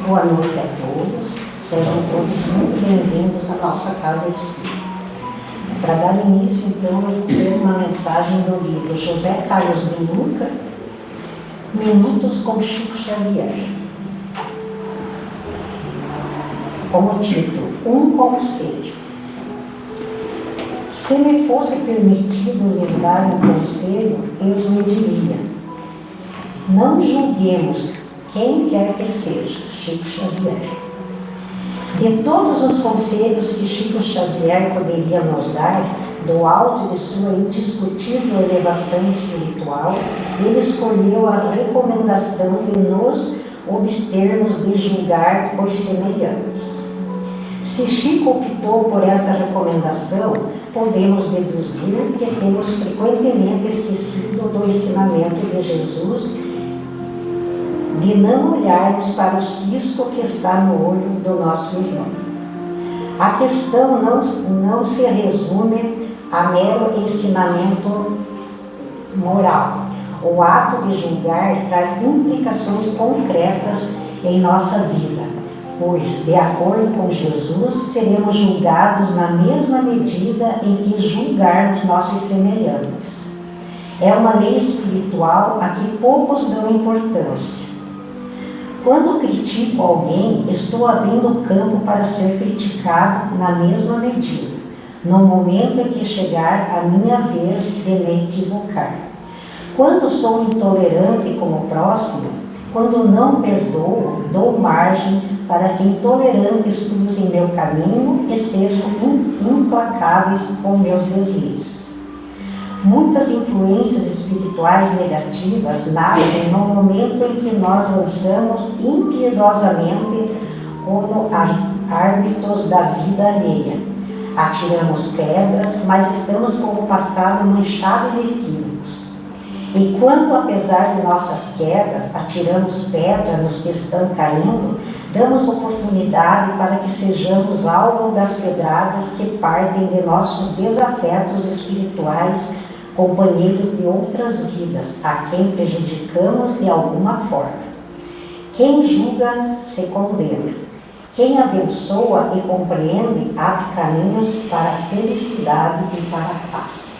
Boa noite a todos, sejam todos muito bem-vindos à nossa Casa Espírita. Para dar início, então, eu vou ler uma mensagem do livro José Carlos de Luca, Minutos com Chico Xavier. Como título, um conselho. Se me fosse permitido lhes dar um conselho, eu lhe diria: não julguemos quem quer que seja. Chico Xavier. De todos os conselhos que Chico Xavier poderia nos dar, do alto de sua indiscutível elevação espiritual, ele escolheu a recomendação de nos abstermos de julgar os semelhantes. Se Chico optou por essa recomendação, podemos deduzir que temos frequentemente esquecido do ensinamento de Jesus de não olharmos para o cisto que está no olho do nosso irmão. A questão não se resume a mero ensinamento moral. O ato de julgar traz implicações concretas em nossa vida, pois, de acordo com Jesus, seremos julgados na mesma medida em que julgarmos nossos semelhantes. É uma lei espiritual a que poucos dão importância. Quando critico alguém, estou abrindo campo para ser criticado na mesma medida, no momento em que chegar a minha vez de me equivocar. Quando sou intolerante com o próximo, quando não perdoo, dou margem para que intolerantes cruzem meu caminho e sejam implacáveis com meus deslizes. Muitas influências espirituais negativas nascem no momento em que nós lançamos impiedosamente como árbitros da vida alheia. Atiramos pedras, mas estamos com o passado manchado de equívocos. E quando, apesar de nossas quedas, atiramos pedra nos que estão caindo, damos oportunidade para que sejamos alvo das pedradas que partem de nossos desafetos espirituais, companheiros de outras vidas, a quem prejudicamos de alguma forma. Quem julga se condena. Quem abençoa e compreende abre caminhos para a felicidade e para a paz.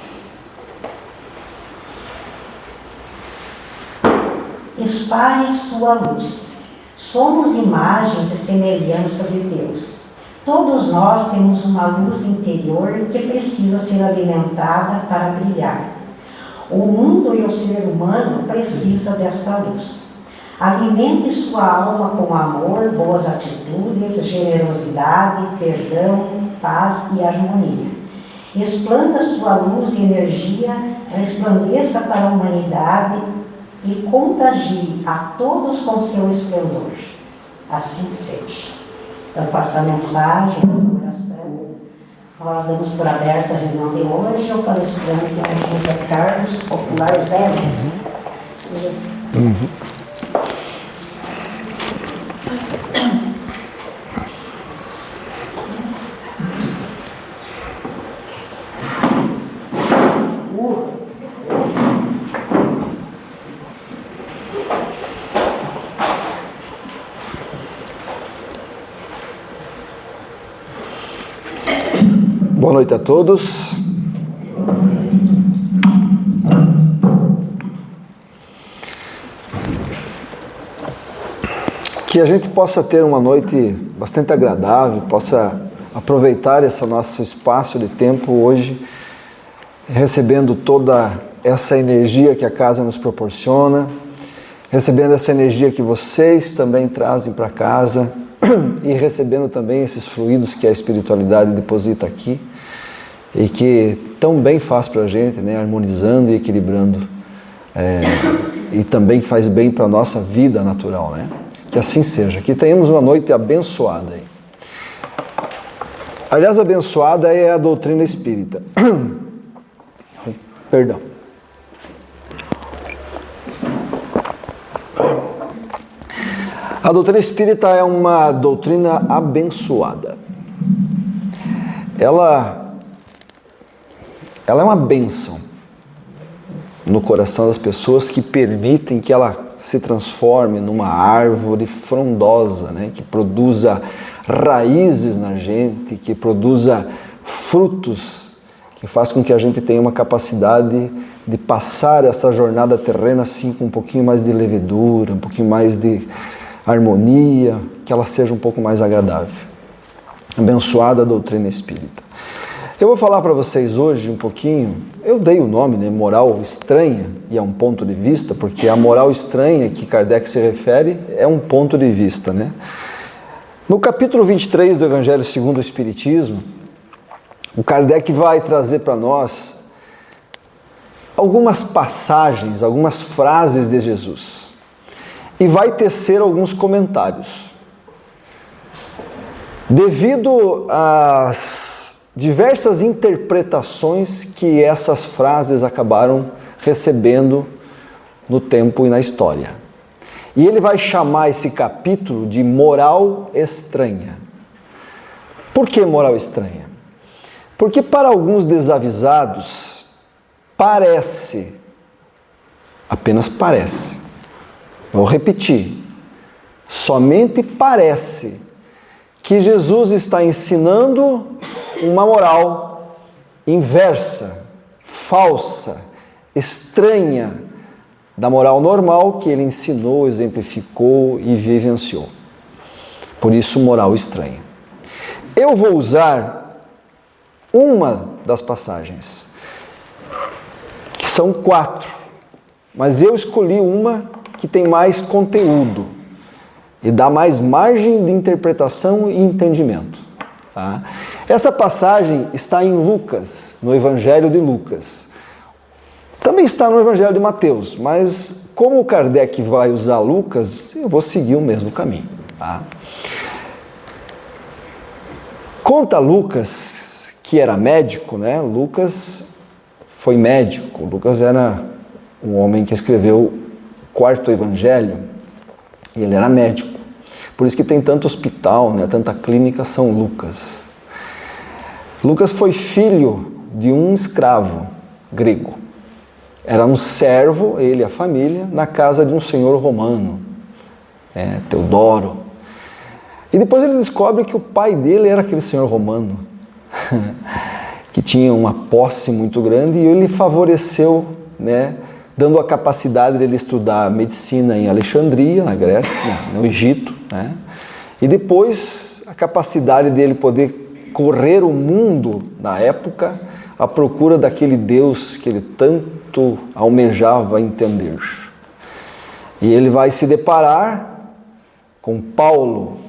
Espalhe sua luz. Somos imagens e semelhanças de Deus. Todos nós temos uma luz interior que precisa ser alimentada para brilhar. O mundo e o ser humano precisam dessa luz. Alimente sua alma com amor, boas atitudes, generosidade, perdão, paz e harmonia. Explanda sua luz e energia, resplandeça para a humanidade e contagie a todos com seu esplendor. Assim seja. Então, com essa mensagem, essa oração, nós damos por aberta a reunião de hoje. O palestrante é o José Carlos, popular Zé. Boa noite a todos. Que a gente possa ter uma noite bastante agradável, possa aproveitar esse nosso espaço de tempo hoje, recebendo toda essa energia que a casa nos proporciona, recebendo essa energia que vocês também trazem para casa e recebendo também esses fluidos que a espiritualidade deposita aqui e que tão bem faz para a gente, né? Harmonizando e equilibrando, e também faz bem para a nossa vida natural, né? Que assim seja, que tenhamos uma noite abençoada aí. Aliás, abençoada é a doutrina espírita. Perdão. A doutrina espírita é uma doutrina abençoada. Ela é uma bênção no coração das pessoas que permitem que ela se transforme numa árvore frondosa, né? Que produza raízes na gente, que produza frutos, que faz com que a gente tenha uma capacidade de passar essa jornada terrena assim com um pouquinho mais de levedura, um pouquinho mais de harmonia, que ela seja um pouco mais agradável. Abençoada a doutrina espírita. Eu vou falar para vocês hoje um pouquinho, eu dei o nome, né, moral estranha, e é um ponto de vista, porque a moral estranha que Kardec se refere é um ponto de vista, né? No capítulo 23 do Evangelho segundo o Espiritismo, o Kardec vai trazer para nós algumas passagens, algumas frases de Jesus, e vai tecer alguns comentários. Devido às diversas interpretações que essas frases acabaram recebendo no tempo e na história. E ele vai chamar esse capítulo de moral estranha. Por que moral estranha? Porque para alguns desavisados, parece, apenas parece, vou repetir, somente parece que Jesus está ensinando uma moral inversa, falsa, estranha da moral normal que ele ensinou, exemplificou e vivenciou. Por isso, moral estranha. Eu vou usar uma das passagens, que são 4, mas eu escolhi uma que tem mais conteúdo e dá mais margem de interpretação e entendimento. Tá? Essa passagem está em Lucas, no Evangelho de Lucas. Também está no Evangelho de Mateus, mas como o Kardec vai usar Lucas, eu vou seguir o mesmo caminho. Tá? Conta Lucas, que era médico, né? Lucas foi médico. Lucas era um homem que escreveu o 4º Evangelho, e ele era médico. Por isso que tem tanto hospital, né? Tanta clínica São Lucas. Lucas foi filho de um escravo grego. Era um servo, ele e a família, na casa de um senhor romano, né? Teodoro. E depois ele descobre que o pai dele era aquele senhor romano, que tinha uma posse muito grande, e ele favoreceu, né? Dando a capacidade dele estudar medicina em Alexandria, na Grécia, no Egito, né? E depois a capacidade dele poder correr o mundo na época à procura daquele Deus que ele tanto almejava entender. E ele vai se deparar com Paulo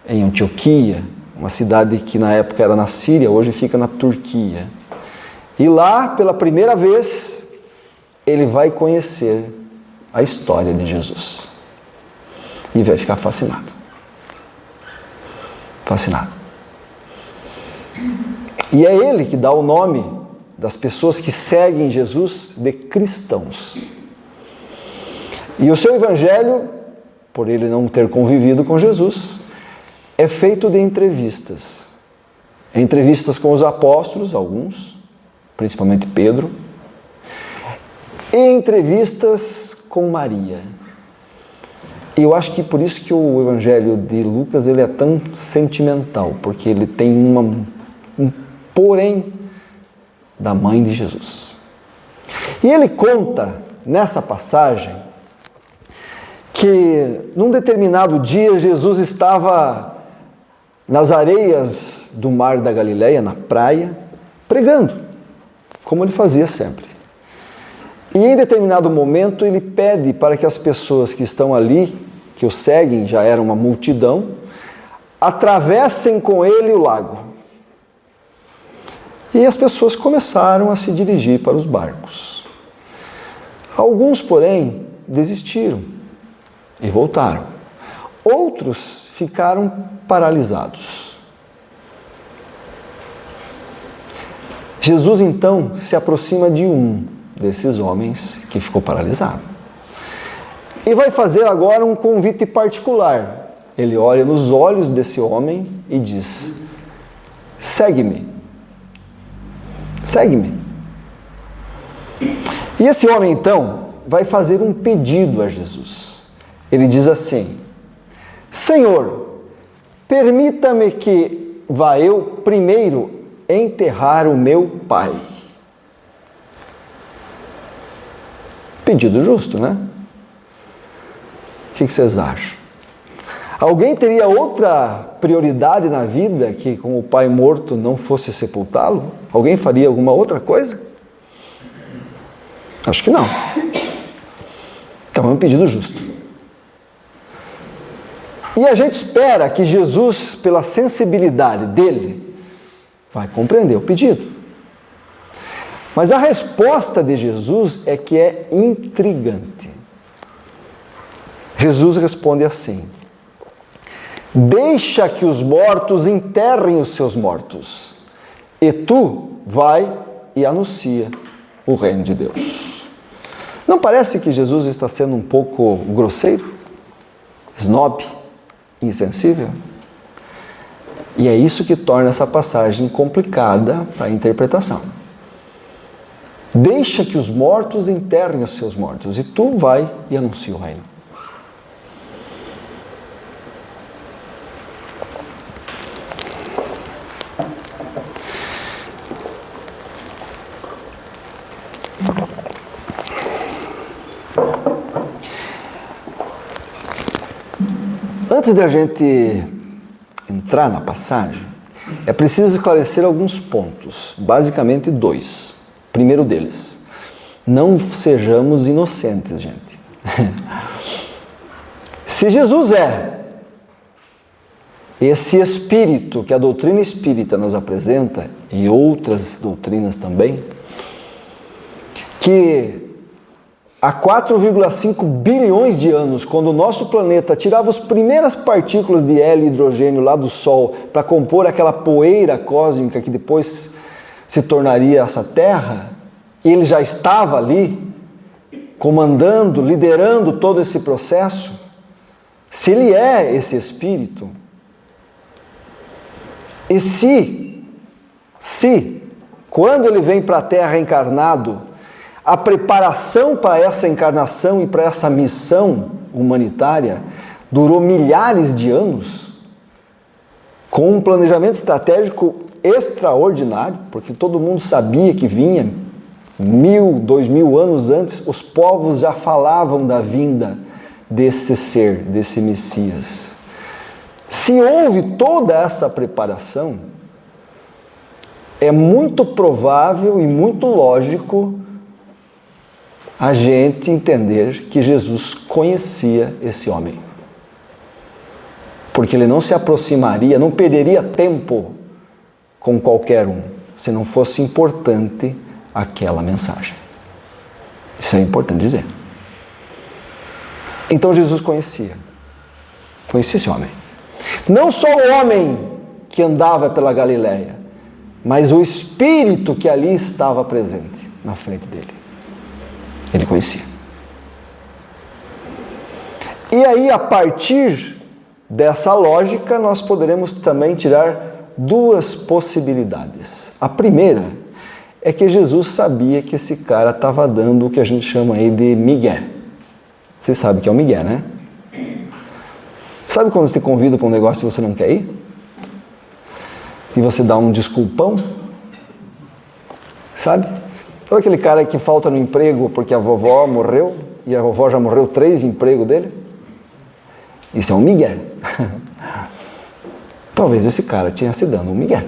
em Antioquia, uma cidade que na época era na Síria, hoje fica na Turquia. E lá, pela primeira vez, ele vai conhecer a história de Jesus. E vai ficar fascinado. Fascinado. E é ele que dá o nome das pessoas que seguem Jesus de cristãos. E o seu evangelho, por ele não ter convivido com Jesus, é feito de entrevistas. Entrevistas com os apóstolos, alguns, principalmente Pedro, e entrevistas com Maria. E eu acho que por isso que o evangelho de Lucas ele é tão sentimental, porque ele tem um porém da mãe de Jesus. E ele conta nessa passagem que num determinado dia Jesus estava nas areias do mar da Galileia, na praia, pregando, como ele fazia sempre. E em determinado momento ele pede para que as pessoas que estão ali, que o seguem, já era uma multidão, atravessem com ele o lago. E as pessoas começaram a se dirigir para os barcos. Alguns, porém, desistiram e voltaram. Outros ficaram paralisados. Jesus, então, se aproxima de um desses homens que ficou paralisado. E vai fazer agora um convite particular. Ele olha nos olhos desse homem e diz: segue-me. Segue-me. E esse homem, então, vai fazer um pedido a Jesus. Ele diz assim: Senhor, permita-me que vá eu primeiro enterrar o meu pai. Pedido justo, né? O que vocês acham? Alguém teria outra prioridade na vida que, com o pai morto, não fosse sepultá-lo? Alguém faria alguma outra coisa? Acho que não. Então é um pedido justo. E a gente espera que Jesus, pela sensibilidade dele, vai compreender o pedido. Mas a resposta de Jesus é que é intrigante. Jesus responde assim: deixa que os mortos enterrem os seus mortos, e tu vai e anuncia o reino de Deus. Não parece que Jesus está sendo um pouco grosseiro, snob, insensível? E é isso que torna essa passagem complicada para a interpretação. Deixa que os mortos enterrem os seus mortos, e tu vai e anuncia o reino. Antes da gente entrar na passagem, é preciso esclarecer alguns pontos, basicamente 2. Primeiro deles, não sejamos inocentes, gente. Se Jesus é esse Espírito que a doutrina espírita nos apresenta, e outras doutrinas também, que há 4,5 bilhões de anos, quando o nosso planeta tirava as primeiras partículas de hélio e hidrogênio lá do Sol para compor aquela poeira cósmica que depois se tornaria essa Terra, e ele já estava ali, comandando, liderando todo esse processo, se ele é esse Espírito, e se quando ele vem para a Terra encarnado, a preparação para essa encarnação e para essa missão humanitária durou milhares de anos, com um planejamento estratégico extraordinário, porque todo mundo sabia que vinha 1.000, 2.000 anos antes, os povos já falavam da vinda desse ser, desse Messias. Se houve toda essa preparação, é muito provável e muito lógico a gente entender que Jesus conhecia esse homem. Porque ele não se aproximaria, não perderia tempo com qualquer um, se não fosse importante aquela mensagem. Isso é importante dizer. Então Jesus conhecia esse homem. Não só o homem que andava pela Galileia, mas o Espírito que ali estava presente na frente dele. Ele conhecia. E aí, a partir dessa lógica, nós poderemos também tirar 2 possibilidades. A primeira é que Jesus sabia que esse cara estava dando o que a gente chama aí de migué. Você sabe o que é o migué, né? Sabe quando você te convida para um negócio e você não quer ir? E você dá um desculpão? Sabe? Então aquele cara que falta no emprego porque a vovó morreu, e a vovó já morreu 3 empregos dele? Isso é um migué. Talvez esse cara tenha se dando um migué.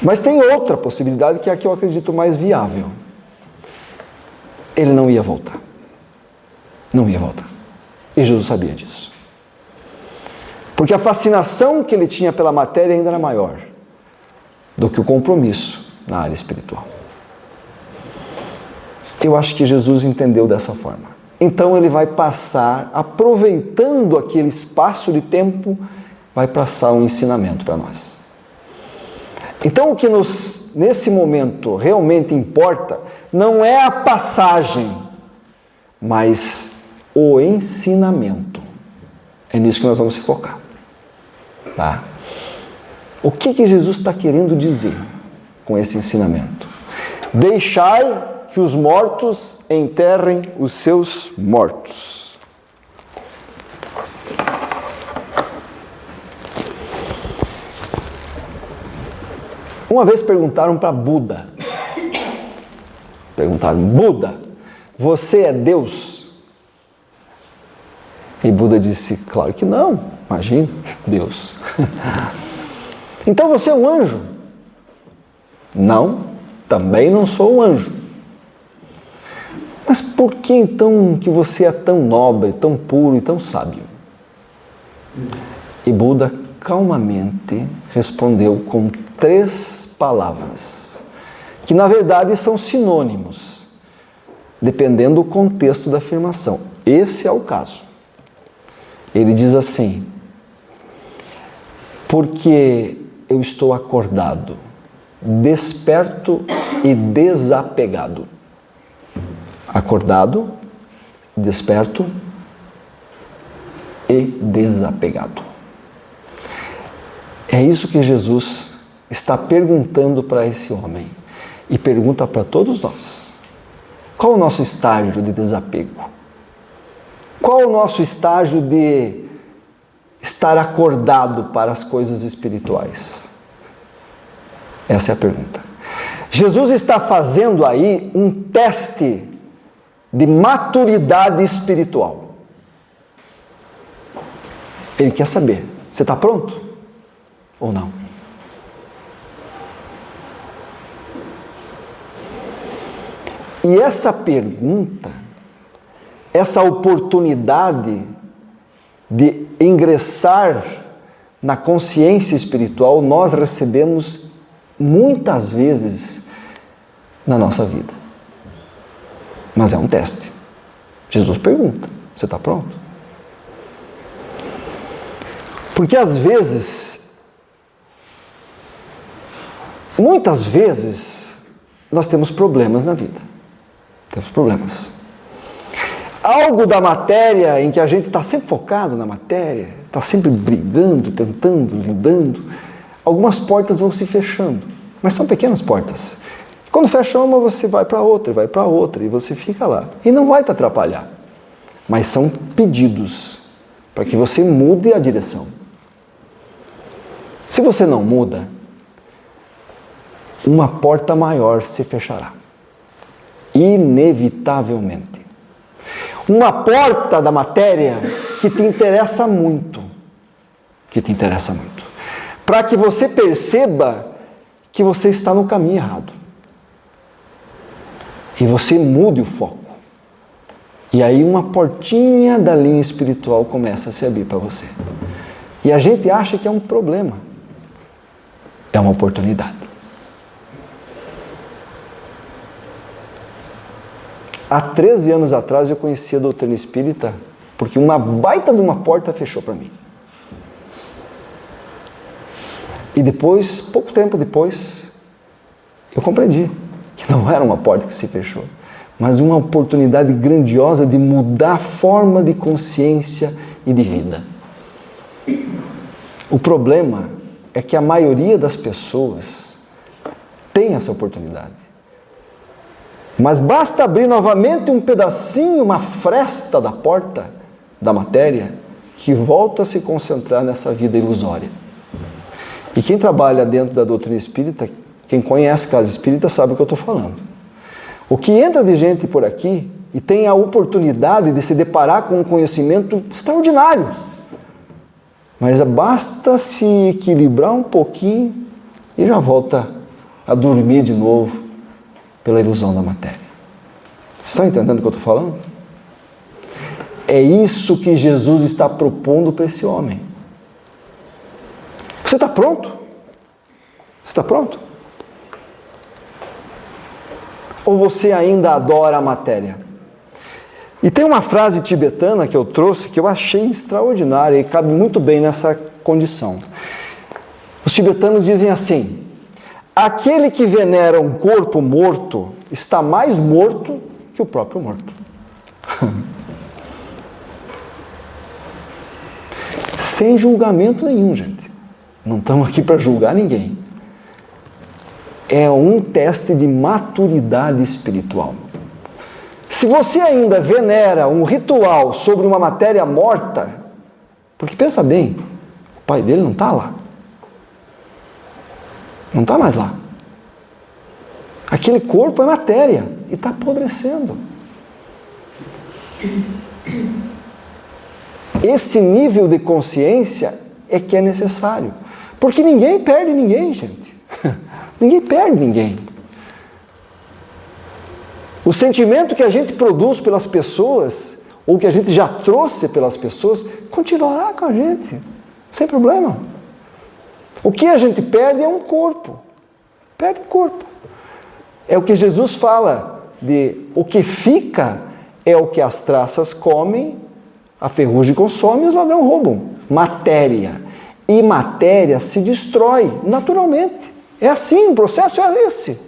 Mas tem outra possibilidade, que é a que eu acredito mais viável. Ele não ia voltar. Não ia voltar. E Jesus sabia disso. Porque a fascinação que ele tinha pela matéria ainda era maior do que o compromisso na área espiritual. Eu acho que Jesus entendeu dessa forma. Então ele vai passar, aproveitando aquele espaço de tempo, vai passar um ensinamento para nós. Então o que nesse momento realmente importa não é a passagem, mas o ensinamento. É nisso que nós vamos se focar. Tá? O que Jesus está querendo dizer com esse ensinamento? Deixai que que os mortos enterrem os seus mortos. Uma vez perguntaram para Buda, Buda, você é Deus? E Buda disse, claro que não, imagine, Deus. Então você é um anjo? Não, também não sou um anjo. Mas por que então que você é tão nobre, tão puro e tão sábio? E Buda calmamente respondeu com 3 palavras, que na verdade são sinônimos, dependendo do contexto da afirmação. Esse é o caso. Ele diz assim, porque eu estou acordado, desperto e desapegado. Acordado, desperto e desapegado. É isso que Jesus está perguntando para esse homem e pergunta para todos nós. Qual o nosso estágio de desapego? Qual o nosso estágio de estar acordado para as coisas espirituais? Essa é a pergunta. Jesus está fazendo aí um teste de maturidade espiritual. Ele quer saber, você está pronto ou não? E essa pergunta, essa oportunidade de ingressar na consciência espiritual, nós recebemos muitas vezes na nossa vida. Mas é um teste. Jesus pergunta, você está pronto? Porque às vezes, muitas vezes, nós temos problemas na vida. Temos problemas. Algo da matéria em que a gente está sempre focado na matéria, está sempre brigando, tentando, lidando, algumas portas vão se fechando, mas são pequenas portas. Quando fecha uma, você vai para outra, e você fica lá. E não vai te atrapalhar. Mas são pedidos para que você mude a direção. Se você não muda, uma porta maior se fechará. Inevitavelmente. Uma porta da matéria que te interessa muito. Para que você perceba que você está no caminho errado. E você mude o foco. E aí uma portinha da linha espiritual começa a se abrir para você. E a gente acha que é um problema. É uma oportunidade. Há 13 anos atrás eu conheci a doutrina espírita porque uma baita de uma porta fechou para mim. E depois, pouco tempo depois, eu compreendi que não era uma porta que se fechou, mas uma oportunidade grandiosa de mudar a forma de consciência e de vida. O problema é que a maioria das pessoas tem essa oportunidade. Mas basta abrir novamente um pedacinho, uma fresta da porta da matéria, que volta a se concentrar nessa vida ilusória. E quem trabalha dentro da doutrina espírita, quem conhece casa espírita sabe o que eu estou falando. O que entra de gente por aqui e tem a oportunidade de se deparar com um conhecimento extraordinário. Mas basta se equilibrar um pouquinho e já volta a dormir de novo pela ilusão da matéria. Vocês estão entendendo o que eu estou falando? É isso que Jesus está propondo para esse homem. Você está pronto? Você está pronto? Ou você ainda adora a matéria? E tem uma frase tibetana que eu trouxe que eu achei extraordinária e cabe muito bem nessa condição. Os tibetanos dizem assim: aquele que venera um corpo morto está mais morto que o próprio morto. Sem julgamento nenhum, gente. Não estamos aqui para julgar ninguém. É um teste de maturidade espiritual. Se você ainda venera um ritual sobre uma matéria morta, porque pensa bem, o pai dele não está lá. Não está mais lá. Aquele corpo é matéria e está apodrecendo. Esse nível de consciência é que é necessário. Porque ninguém perde ninguém, gente. Ninguém perde ninguém. O sentimento que a gente produz pelas pessoas, ou que a gente já trouxe pelas pessoas, continuará com a gente, sem problema. O que a gente perde é um corpo. Perde o corpo. É o que Jesus fala de o que fica é o que as traças comem, a ferrugem consome e os ladrões roubam. Matéria. E matéria se destrói naturalmente. É assim, o processo é esse.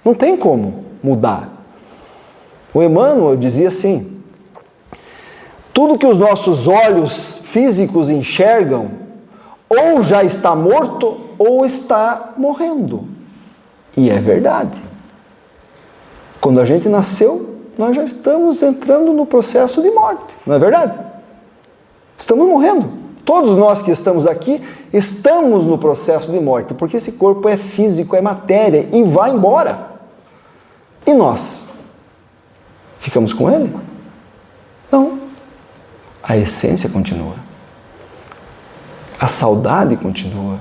Não tem como mudar. O Emmanuel dizia assim: tudo que os nossos olhos físicos enxergam, ou já está morto, ou está morrendo. E é verdade. Quando a gente nasceu, nós já estamos entrando no processo de morte, não é verdade? Estamos morrendo. Todos nós que estamos aqui, estamos no processo de morte, porque esse corpo é físico, é matéria, e vai embora. E nós? Ficamos com ele? Não. A essência continua. A saudade continua.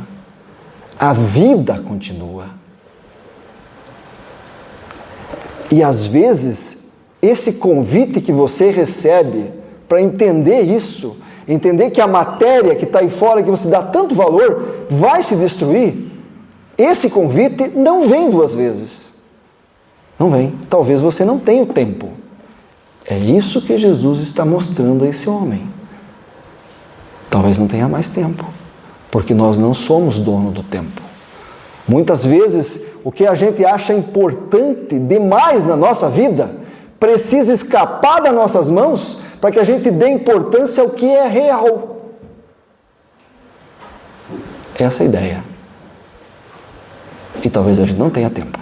A vida continua. E às vezes, esse convite que você recebe para entender isso, entender que a matéria que está aí fora, que você dá tanto valor, vai se destruir, esse convite não vem duas vezes. Não vem. Talvez você não tenha o tempo. É isso que Jesus está mostrando a esse homem. Talvez não tenha mais tempo, porque nós não somos dono do tempo. Muitas vezes, o que a gente acha importante demais na nossa vida, precisa escapar das nossas mãos para que a gente dê importância ao que é real. Essa é a ideia. E talvez a gente não tenha tempo.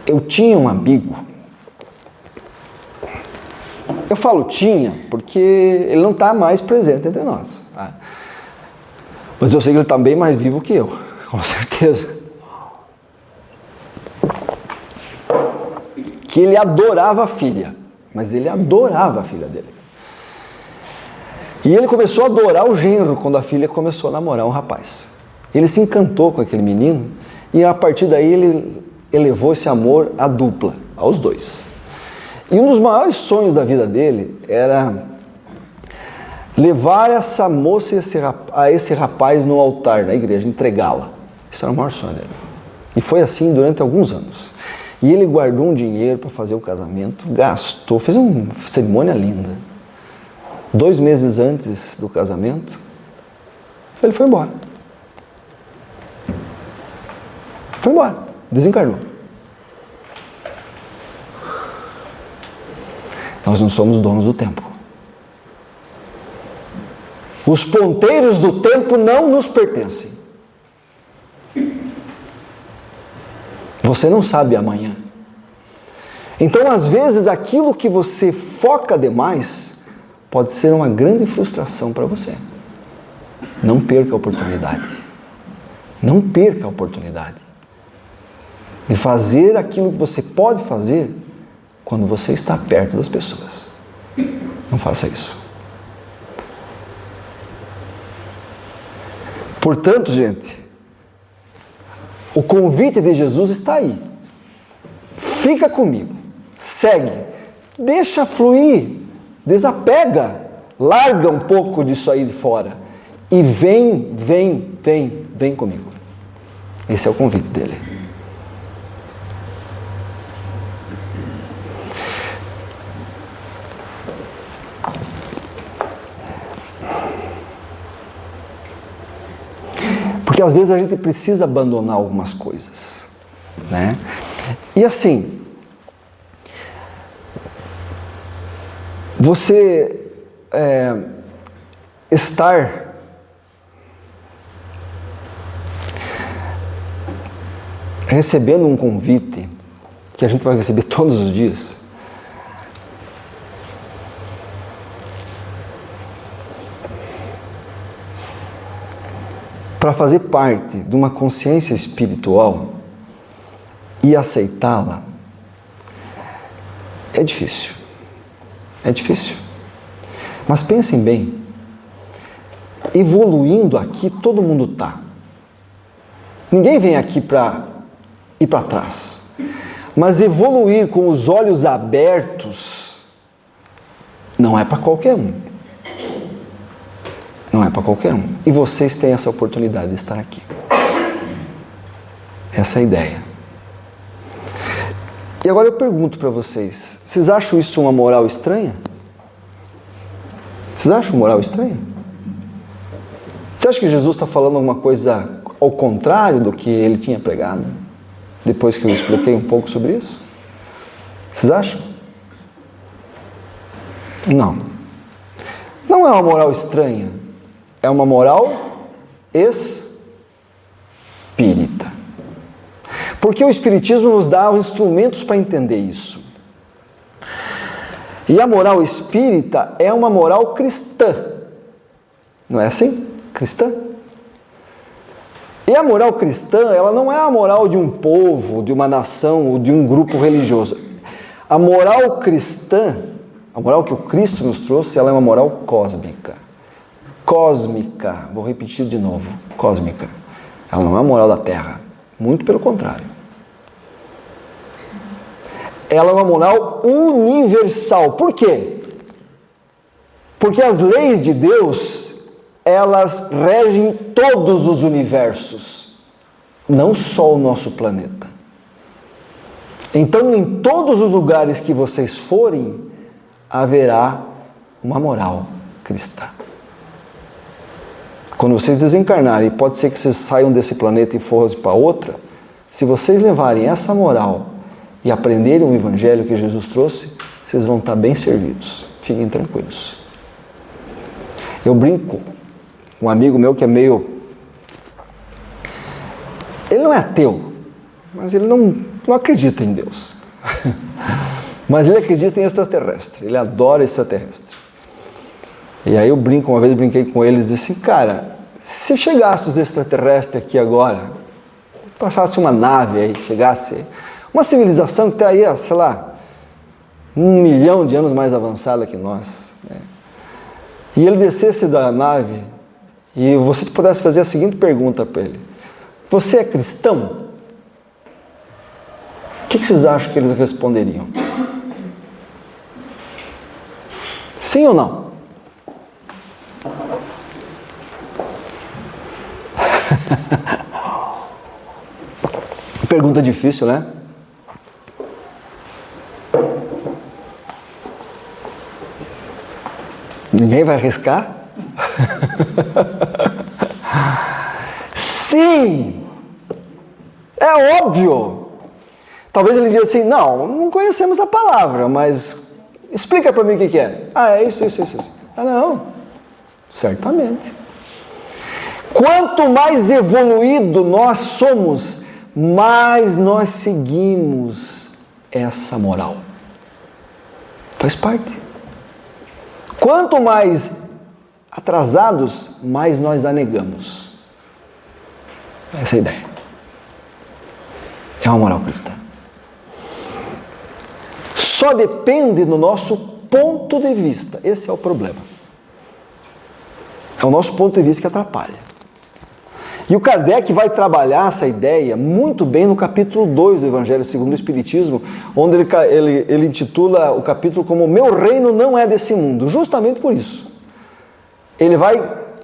Eu tinha um amigo, eu falo tinha porque ele não está mais presente entre nós, tá? Mas eu sei que ele está bem mais vivo que eu, com certeza. Que ele adorava a filha, mas ele adorava a filha dele. E ele começou a adorar o genro quando a filha começou a namorar um rapaz. Ele se encantou com aquele menino e a partir daí ele elevou esse amor à dupla, aos dois. E um dos maiores sonhos da vida dele era levar essa moça a esse rapaz no altar da igreja, entregá-la. Isso era o maior sonho dele. E foi assim durante alguns anos. E ele guardou um dinheiro para fazer o casamento, gastou, fez uma cerimônia linda. 2 meses antes do casamento, ele foi embora. Foi embora, desencarnou. Nós não somos donos do tempo. Os ponteiros do tempo não nos pertencem. Você não sabe amanhã. Então, às vezes, aquilo que você foca demais pode ser uma grande frustração para você. Não perca a oportunidade. Não perca a oportunidade de fazer aquilo que você pode fazer quando você está perto das pessoas. Não faça isso. Portanto, gente, o convite de Jesus está aí. Fica comigo, segue, deixa fluir, desapega, larga um pouco disso aí de fora e vem comigo. Esse é o convite dele. Porque às vezes a gente precisa abandonar algumas coisas, né? E assim, você estar recebendo um convite que a gente vai receber todos os dias, para fazer parte de uma consciência espiritual e aceitá-la, é difícil. É difícil. Mas pensem bem, evoluindo aqui todo mundo está. Ninguém vem aqui para ir para trás. Mas evoluir com os olhos abertos não é para qualquer um. Não é para qualquer um. E vocês têm essa oportunidade de estar aqui. Essa é a ideia. E agora eu pergunto para vocês, vocês acham isso uma moral estranha? Vocês acham moral estranha? Você acha que Jesus está falando alguma coisa ao contrário do que ele tinha pregado? Depois que eu expliquei um pouco sobre isso? Vocês acham? Não. Não é uma moral estranha. É uma moral espírita. Porque o Espiritismo nos dá os instrumentos para entender isso. E a moral espírita é uma moral cristã. Não é assim? Cristã. E a moral cristã, ela não é a moral de um povo, de uma nação ou de um grupo religioso. A moral cristã, a moral que o Cristo nos trouxe, ela é uma moral cósmica. Cósmica, vou repetir de novo, cósmica. Ela não é a moral da Terra, muito pelo contrário. Ela é uma moral universal. Por quê? Porque as leis de Deus, elas regem todos os universos, não só o nosso planeta. Então, em todos os lugares que vocês forem, haverá uma moral cristã. Quando vocês desencarnarem, pode ser que vocês saiam desse planeta e forem para outra, se vocês levarem essa moral e aprenderem o Evangelho que Jesus trouxe, vocês vão estar bem servidos. Fiquem tranquilos. Eu brinco com um amigo meu que é meio... Ele não é ateu, mas ele não acredita em Deus. Mas ele acredita em extraterrestre. Ele adora extraterrestre. E aí eu brinco, uma vez eu brinquei com ele e disse assim, cara, se chegasse os extraterrestres aqui agora, passasse uma nave aí, chegasse uma civilização que está aí, sei lá, 1 milhão de anos mais avançada que nós, né? E ele descesse da nave e você pudesse fazer a seguinte pergunta para ele: você é cristão? O que vocês acham que eles responderiam? Sim ou não? Pergunta difícil, né? Ninguém vai arriscar? Sim! É óbvio! Talvez ele diga assim, não conhecemos a palavra, mas explica para mim o que é. Ah, é isso. Ah, não. Certamente. Quanto mais evoluído nós somos, mais nós seguimos essa moral. Faz parte. Quanto mais atrasados, mais nós a negamos. Essa é a ideia. É uma moral cristã. Só depende do nosso ponto de vista. Esse é o problema. É o nosso ponto de vista que atrapalha. E o Kardec vai trabalhar essa ideia muito bem no capítulo 2 do Evangelho segundo o Espiritismo, onde ele intitula o capítulo como Meu Reino Não É Desse Mundo, justamente por isso. Ele vai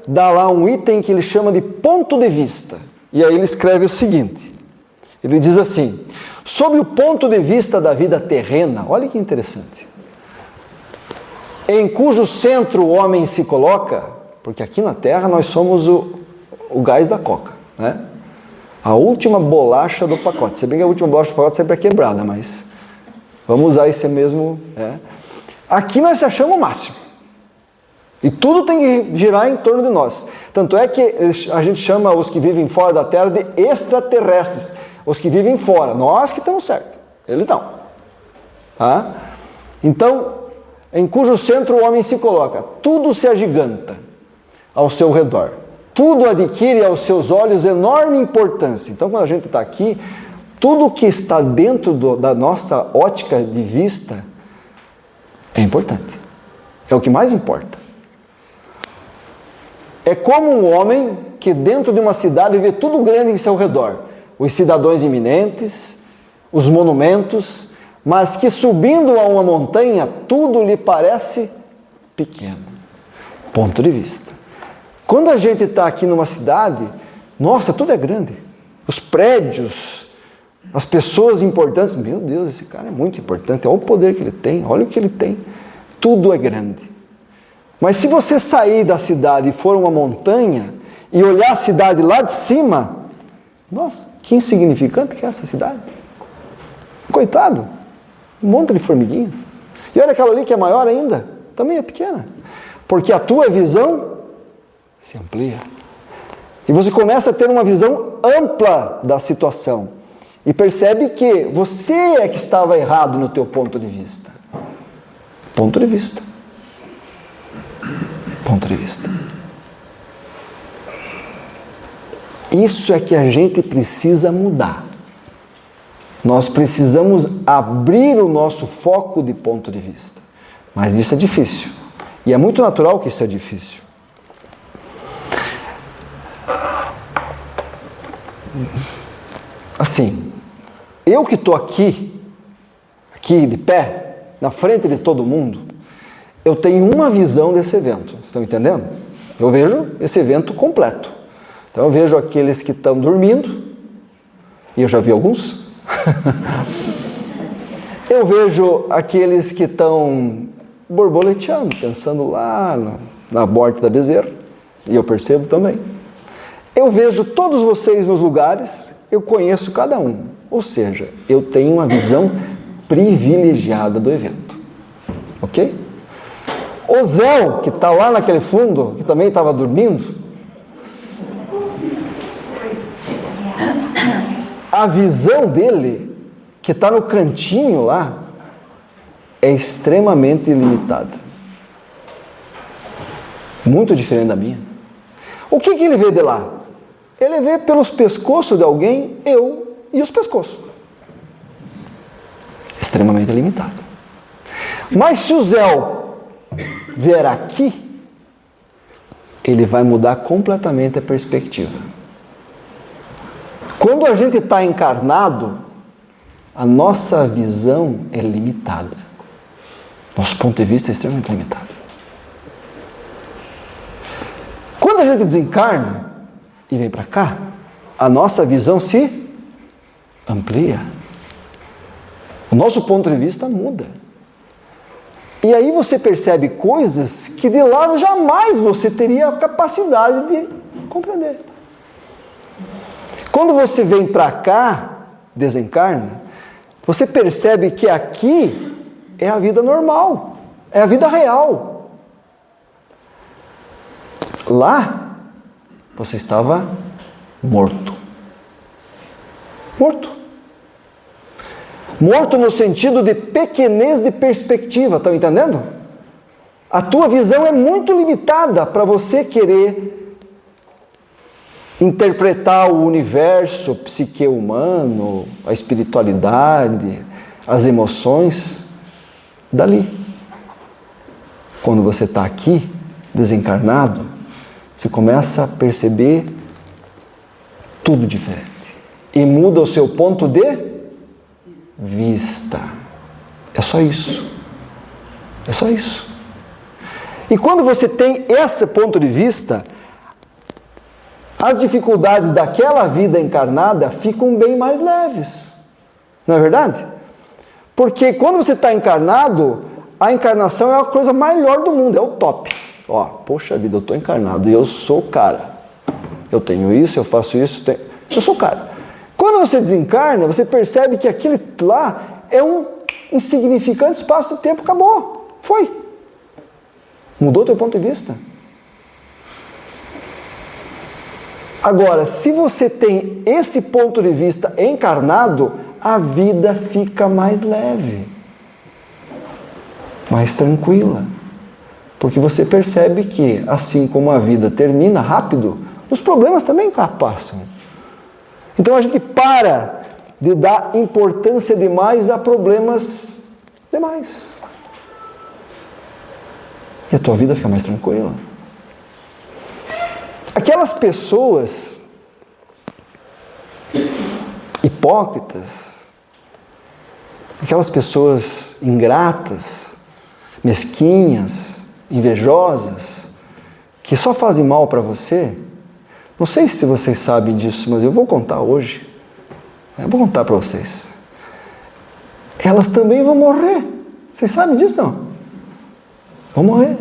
dar lá um item que ele chama de ponto de vista. E aí ele escreve o seguinte, ele diz assim, sob o ponto de vista da vida terrena, olha que interessante, em cujo centro o homem se coloca, porque aqui na Terra nós somos o gás da coca, né? A última bolacha do pacote. Se bem que a última bolacha do pacote sempre é quebrada, mas vamos usar esse mesmo, né? Aqui nós achamos o máximo. E tudo tem que girar em torno de nós. Tanto é que a gente chama os que vivem fora da Terra de extraterrestres. os que vivem fora, nós que estamos certos, eles não. Tá? Então, em cujo centro o homem se coloca, tudo se agiganta ao seu redor, tudo adquire aos seus olhos enorme importância. Então, quando a gente está aqui, tudo que está dentro da nossa ótica de vista é importante, é o que mais importa. É como um homem que dentro de uma cidade vê tudo grande em seu redor, os cidadãos iminentes, os monumentos, mas que subindo a uma montanha tudo lhe parece pequeno. Ponto de vista. Quando a gente está aqui numa cidade, nossa, tudo é grande. Os prédios, as pessoas importantes, meu Deus, esse cara é muito importante, olha o poder que ele tem, olha o que ele tem. Tudo é grande. Mas se você sair da cidade e for uma montanha e olhar a cidade lá de cima, nossa, que insignificante que é essa cidade. Coitado, um monte de formiguinhas. E olha aquela ali que é maior ainda, também é pequena. Porque a tua visão se amplia. E você começa a ter uma visão ampla da situação. E percebe que você é que estava errado no teu ponto de vista. Ponto de vista. Ponto de vista. Isso é que a gente precisa mudar. Nós precisamos abrir o nosso foco de ponto de vista. Mas isso é difícil. E é muito natural que isso é difícil. Assim, eu que estou aqui de pé, na frente de todo mundo, eu tenho uma visão desse evento, estão entendendo? Eu vejo esse evento completo. Então eu vejo aqueles que estão dormindo, e eu já vi alguns. Eu vejo aqueles que estão borboleteando, pensando lá na morte da bezerra, e eu percebo também. Eu vejo todos vocês nos lugares, eu conheço cada um. Ou seja, eu tenho uma visão privilegiada do evento. Ok? O Zé, que está lá naquele fundo, que também estava dormindo, a visão dele, que está no cantinho lá, é extremamente limitada. Muito diferente da minha. O que ele vê de lá? Ele vê pelos pescoços de alguém, eu e os pescoços. Extremamente limitado. Mas se o Zé vier aqui, ele vai mudar completamente a perspectiva. Quando a gente está encarnado, a nossa visão é limitada. Nosso ponto de vista é extremamente limitado. Quando a gente desencarna e vem para cá, a nossa visão se amplia. O nosso ponto de vista muda. E aí você percebe coisas que de lá jamais você teria a capacidade de compreender. Quando você vem para cá, desencarna, você percebe que aqui é a vida normal, é a vida real. Lá, você estava morto. Morto. Morto no sentido de pequenez de perspectiva, estão entendendo? A tua visão é muito limitada para você querer interpretar o universo, o psique humano, a espiritualidade, as emoções dali. Quando você está aqui, desencarnado, você começa a perceber tudo diferente. E muda o seu ponto de vista. É só isso. É só isso. E quando você tem esse ponto de vista, as dificuldades daquela vida encarnada ficam bem mais leves. Não é verdade? Porque quando você está encarnado, a encarnação é a coisa melhor do mundo, é o top. Ó, poxa vida, eu estou encarnado e eu sou o cara. Eu tenho isso, eu faço isso, eu sou o cara. Quando você desencarna, você percebe que aquele lá é um insignificante espaço de tempo, acabou. Foi. Mudou o teu ponto de vista. Agora, se você tem esse ponto de vista encarnado, a vida fica mais leve, mais tranquila. Porque você percebe que, assim como a vida termina rápido, os problemas também passam. Então a gente para de dar importância demais a problemas demais. E a tua vida fica mais tranquila. Aquelas pessoas hipócritas, aquelas pessoas ingratas, mesquinhas, invejosas, que só fazem mal para você, não sei se vocês sabem disso, mas eu vou contar hoje. Eu vou contar para vocês. Elas também vão morrer. Vocês sabem disso, não? Vão morrer.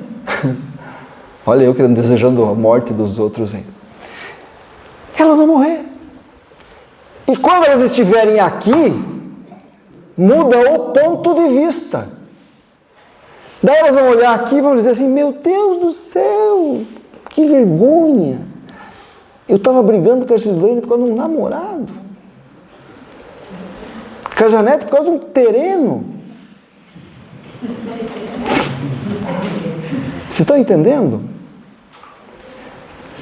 Olha eu desejando a morte dos outros aí. Elas vão morrer. E quando elas estiverem aqui, muda o ponto de vista. Daí elas vão olhar aqui e vão dizer assim, meu Deus do céu, que vergonha. Eu estava brigando com a Gislaine por causa de um namorado. Com a Janete por causa de um terreno. Vocês estão entendendo?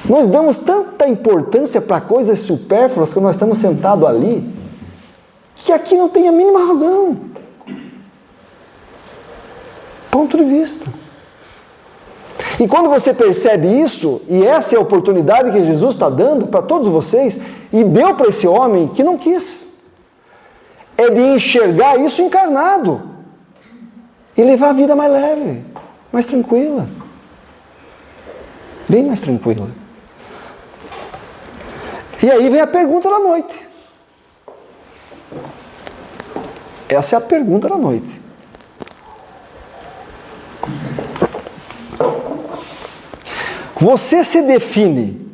Nós damos tanta importância para coisas supérfluas quando nós estamos sentados ali, que aqui não tem a mínima razão. Ponto de vista. E quando você percebe isso, e essa é a oportunidade que Jesus está dando para todos vocês, e deu para esse homem que não quis, é de enxergar isso encarnado, e levar a vida mais leve, mais tranquila. Bem mais tranquila. E aí vem a pergunta da noite. Essa é a pergunta da noite. Você se define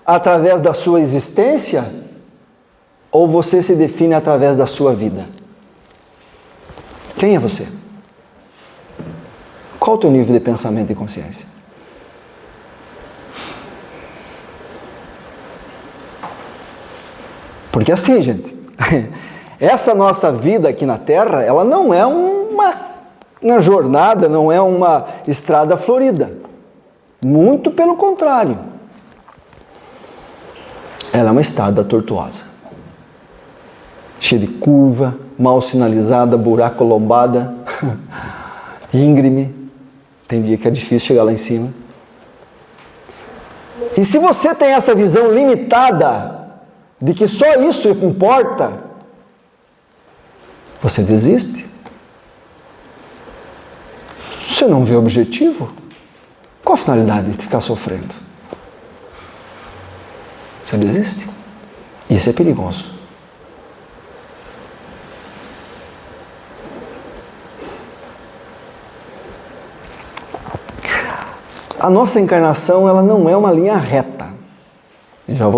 através da sua existência ou você se define através da sua vida? Quem é você? Qual o teu nível de pensamento e consciência? Porque assim, gente, essa nossa vida aqui na Terra, ela não é uma jornada, não é uma estrada florida. Muito pelo contrário. Ela é uma estrada tortuosa. Cheia de curva, mal sinalizada, buraco lombada, íngreme. Tem dia que é difícil chegar lá em cima. E se você tem essa visão limitada de que só isso importa, você desiste. Você não vê o objetivo? Qual a finalidade de ficar sofrendo? Você desiste. Isso é perigoso. A nossa encarnação, ela não é uma linha reta. Eu já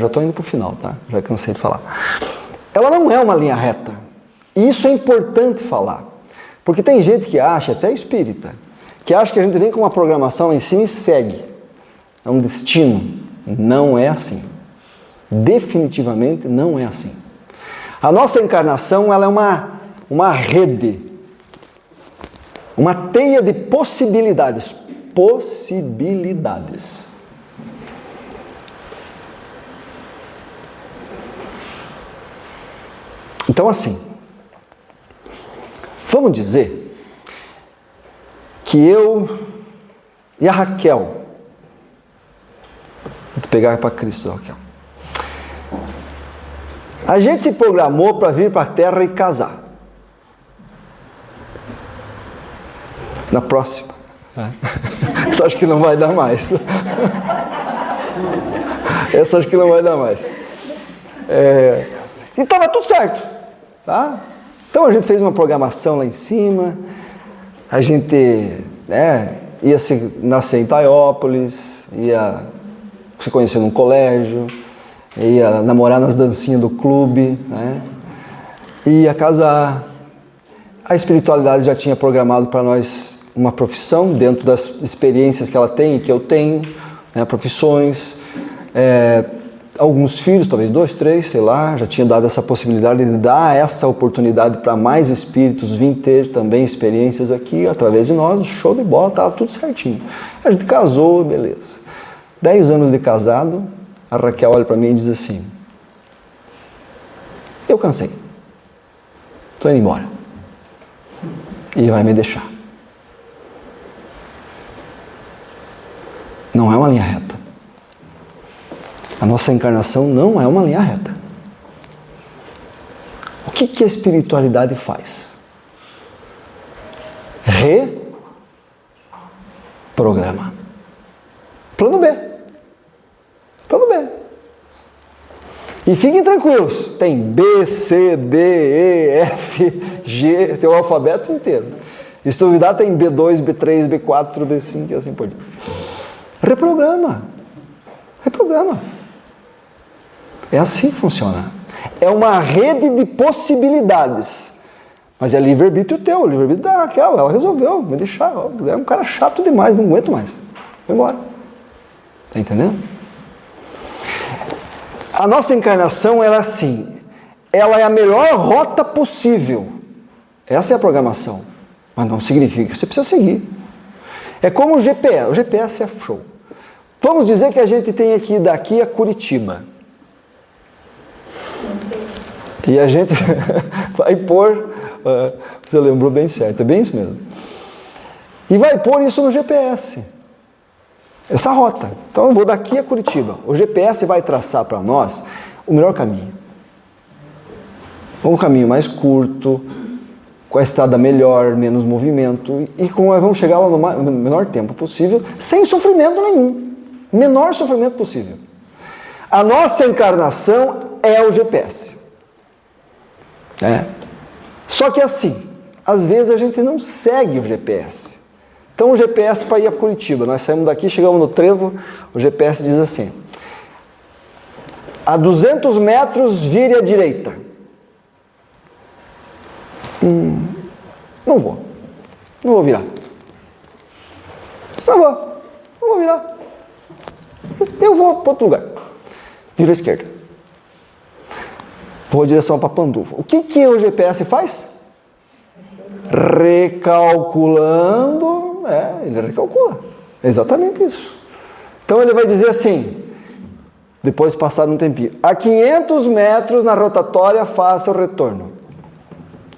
estou indo para o final, tá? Já cansei de falar. Ela não é uma linha reta. E isso é importante falar. Porque tem gente que acha, até espírita, que acha que a gente vem com uma programação lá em cima e segue. É um destino. Não é assim. Definitivamente não é assim. A nossa encarnação, ela é uma rede. Uma teia de possibilidades. Possibilidades. Então assim, vamos dizer que eu e a Raquel, vou pegar para Cristo, Raquel, a gente se programou para vir para a Terra e casar. Na próxima. Essa acho que não vai dar mais. Essa acho que não vai dar mais. E estava tudo certo. Tá? Então a gente fez uma programação lá em cima. A gente ia nascer em Taiópolis, ia se conhecer num colégio, ia namorar nas dancinhas do clube, né? Ia casar. A espiritualidade já tinha programado para nós uma profissão dentro das experiências que ela tem e que eu tenho, né? Profissões. alguns filhos, talvez 2, 3, sei lá, já tinha dado essa possibilidade de dar essa oportunidade para mais espíritos vir ter também experiências aqui através de nós, show de bola, estava tudo certinho. A gente casou, beleza. 10 anos de casado, a Raquel olha para mim e diz assim: eu cansei, estou indo embora e vai me deixar. Não é uma linha reta. A nossa encarnação não é uma linha reta. O que a espiritualidade faz? Reprograma. Plano B. Plano B. E fiquem tranquilos, tem B, C, D, E, F, G, tem o alfabeto inteiro. E se duvidar, tem B2, B3, B4, B5 e assim por diante. Reprograma. Reprograma. É assim que funciona. É uma rede de possibilidades. Mas é livre-arbítrio teu, o livre-arbítrio da Raquel. Ela resolveu me deixar. É um cara chato demais, não aguento mais. Vou embora. Está entendendo? A nossa encarnação ela é assim. Ela é a melhor rota possível. Essa é a programação. Mas não significa que você precisa seguir. É como o GPS. O GPS é show. Vamos dizer que a gente tem aqui daqui a Curitiba. E a gente vai pôr, você lembrou bem certo, é bem isso mesmo. E vai pôr isso no GPS, essa rota. Então eu vou daqui a Curitiba. O GPS vai traçar para nós o melhor caminho. Um caminho mais curto, com a estrada melhor, menos movimento, e vamos chegar lá no menor tempo possível, sem sofrimento nenhum. Menor sofrimento possível. A nossa encarnação é o GPS. Só que assim, às vezes a gente não segue o GPS. Então o GPS para ir a Curitiba, nós saímos daqui, chegamos no trevo, o GPS diz assim: a 200 metros vire à direita. Não vou virar. Não vou virar. Eu vou para outro lugar. Viro à esquerda. Vou em direção para Panduva. O que o GPS faz? Recalculando. Ele recalcula. É exatamente isso. Então ele vai dizer assim, depois de passar um tempinho: a 500 metros na rotatória, faça o retorno.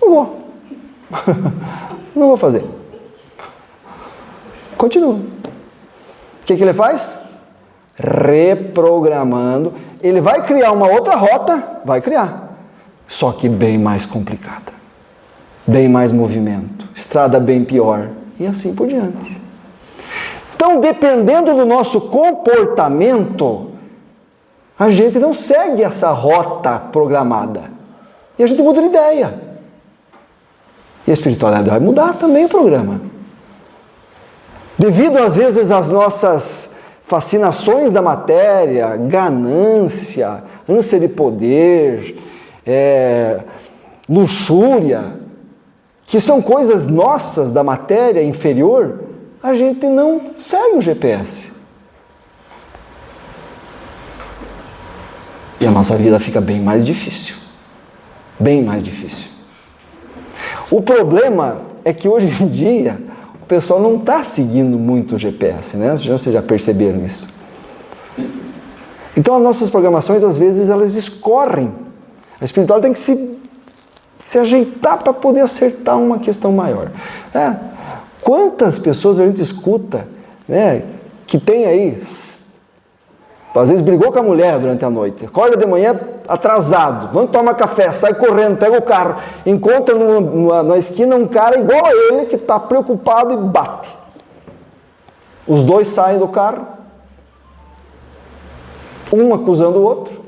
Não vou. Não vou fazer. Continua. O que ele faz? Reprogramando. Ele vai criar uma outra rota, vai criar, só que bem mais complicada, bem mais movimento, estrada bem pior e assim por diante. Então, dependendo do nosso comportamento, a gente não segue essa rota programada e a gente muda de ideia. E a espiritualidade vai mudar também o programa. Devido às vezes às nossas fascinações da matéria, ganância, ânsia de poder, luxúria, que são coisas nossas da matéria inferior, a gente não segue o GPS. E a nossa vida fica bem mais difícil. Bem mais difícil. O problema é que hoje em dia o pessoal não está seguindo muito o GPS, né? Vocês já perceberam isso? Então as nossas programações, às vezes, elas escorrem. A espiritual tem que se ajeitar para poder acertar uma questão maior. Quantas pessoas a gente escuta, né, que tem aí, às vezes brigou com a mulher durante a noite, acorda de manhã atrasado, não toma café, sai correndo, pega o carro, encontra na esquina um cara igual a ele que está preocupado e bate. Os dois saem do carro, um acusando o outro,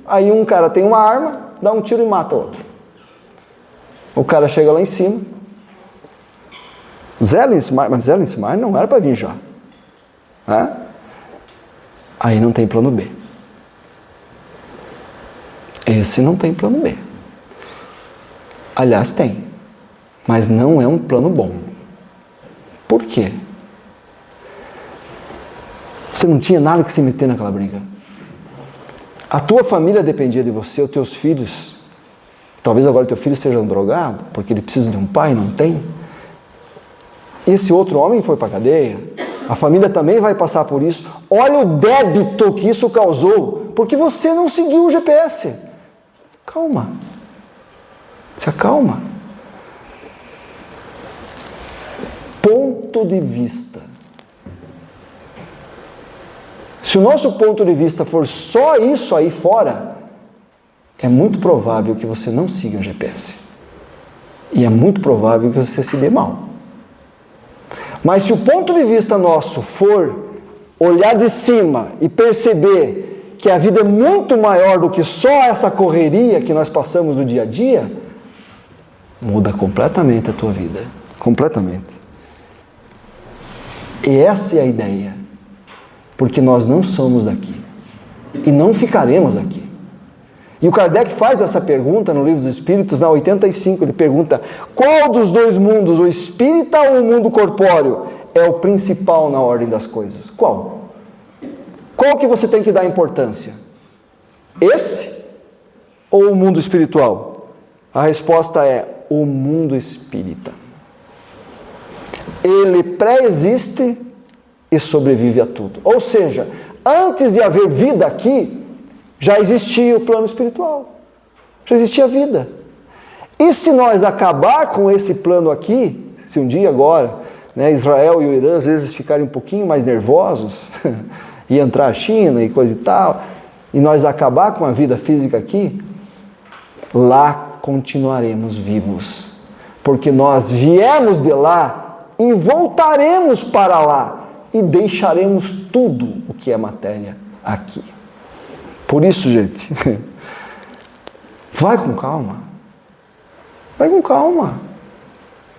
aí um cara tem uma arma, dá um tiro e mata o outro. O cara chega lá em cima, Zé Lindsmar, mas Zé Lindsmar não era para vir já. Aí não tem plano B. Esse não tem plano B. Aliás, tem. Mas não é um plano bom. Por quê? Você não tinha nada que se meter naquela briga. A tua família dependia de você, os teus filhos. Talvez agora teu filho seja um drogado, porque ele precisa de um pai, não tem. Esse outro homem foi para a cadeia. A família também vai passar por isso. Olha o débito que isso causou, porque você não seguiu o GPS. Calma. Se acalma. Ponto de vista. Se o nosso ponto de vista for só isso aí fora, é muito provável que você não siga o GPS. E é muito provável que você se dê mal. Mas se o ponto de vista nosso for olhar de cima e perceber que a vida é muito maior do que só essa correria que nós passamos no dia a dia, muda completamente a tua vida. Completamente. E essa é a ideia. Porque nós não somos daqui. E não ficaremos aqui. E o Kardec faz essa pergunta no Livro dos Espíritos, na 85, ele pergunta: qual dos dois mundos, o espírita ou o mundo corpóreo, é o principal na ordem das coisas? Qual? Qual que você tem que dar importância? Esse ou o mundo espiritual? A resposta é o mundo espírita. Ele pré-existe e sobrevive a tudo. Ou seja, antes de haver vida aqui, já existia o plano espiritual. Já existia vida. E se nós acabar com esse plano aqui, se um dia agora, Israel e o Irã às vezes ficarem um pouquinho mais nervosos, e entrar a China e coisa e tal, e nós acabar com a vida física aqui, lá continuaremos vivos. Porque nós viemos de lá e voltaremos para lá e deixaremos tudo o que é matéria aqui. Por isso, gente, vai com calma. Vai com calma.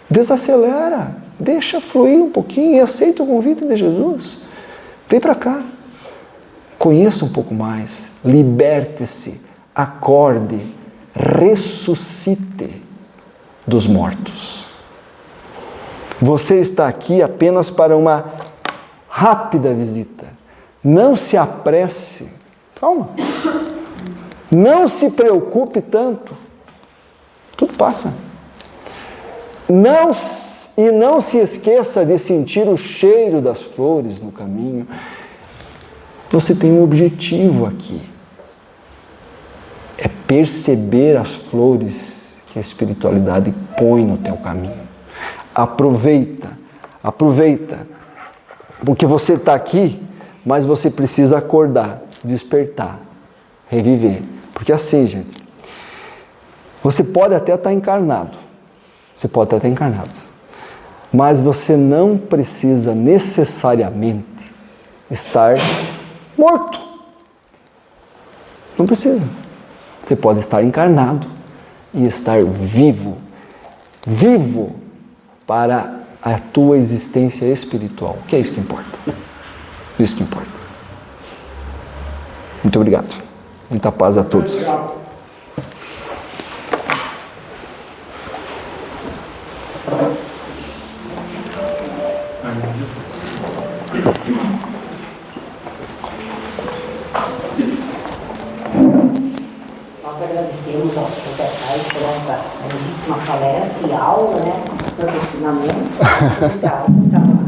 Desacelera. Deixa fluir um pouquinho e aceita o convite de Jesus. Vem para cá. Conheça um pouco mais. Liberte-se. Acorde. Ressuscite dos mortos. Você está aqui apenas para uma rápida visita. Não se apresse. Calma. Não se preocupe tanto. Tudo passa. Não se esqueça de sentir o cheiro das flores no caminho. Você tem um objetivo aqui. É perceber as flores que a espiritualidade põe no teu caminho. Aproveita. Porque você está aqui, mas você precisa acordar, despertar, reviver. Porque assim, gente, você pode até estar encarnado. Mas você não precisa necessariamente estar morto. Não precisa. Você pode estar encarnado e estar vivo. Vivo para a tua existência espiritual. Que é isso que importa. Isso que importa. Muito obrigado. Muita paz a todos. Nós agradecemos ao José Caio por essa belíssima palestra e aula, bastante ensinamento. Legal, muito bom.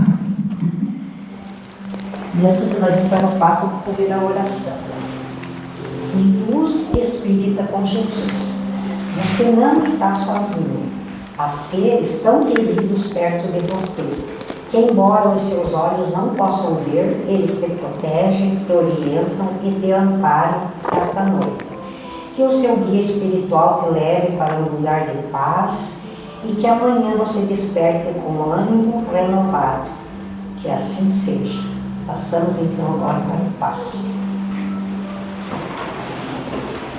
E antes de nós entrar no passo, vou fazer a oração. Luz espírita com Jesus. Você não está sozinho. Há seres tão queridos perto de você, que embora os seus olhos não possam ver, eles te protegem, te orientam e te amparam esta noite. Que o seu guia espiritual te leve para um lugar de paz e que amanhã você desperte com ânimo renovado. Que assim seja. Passamos então agora para a paz.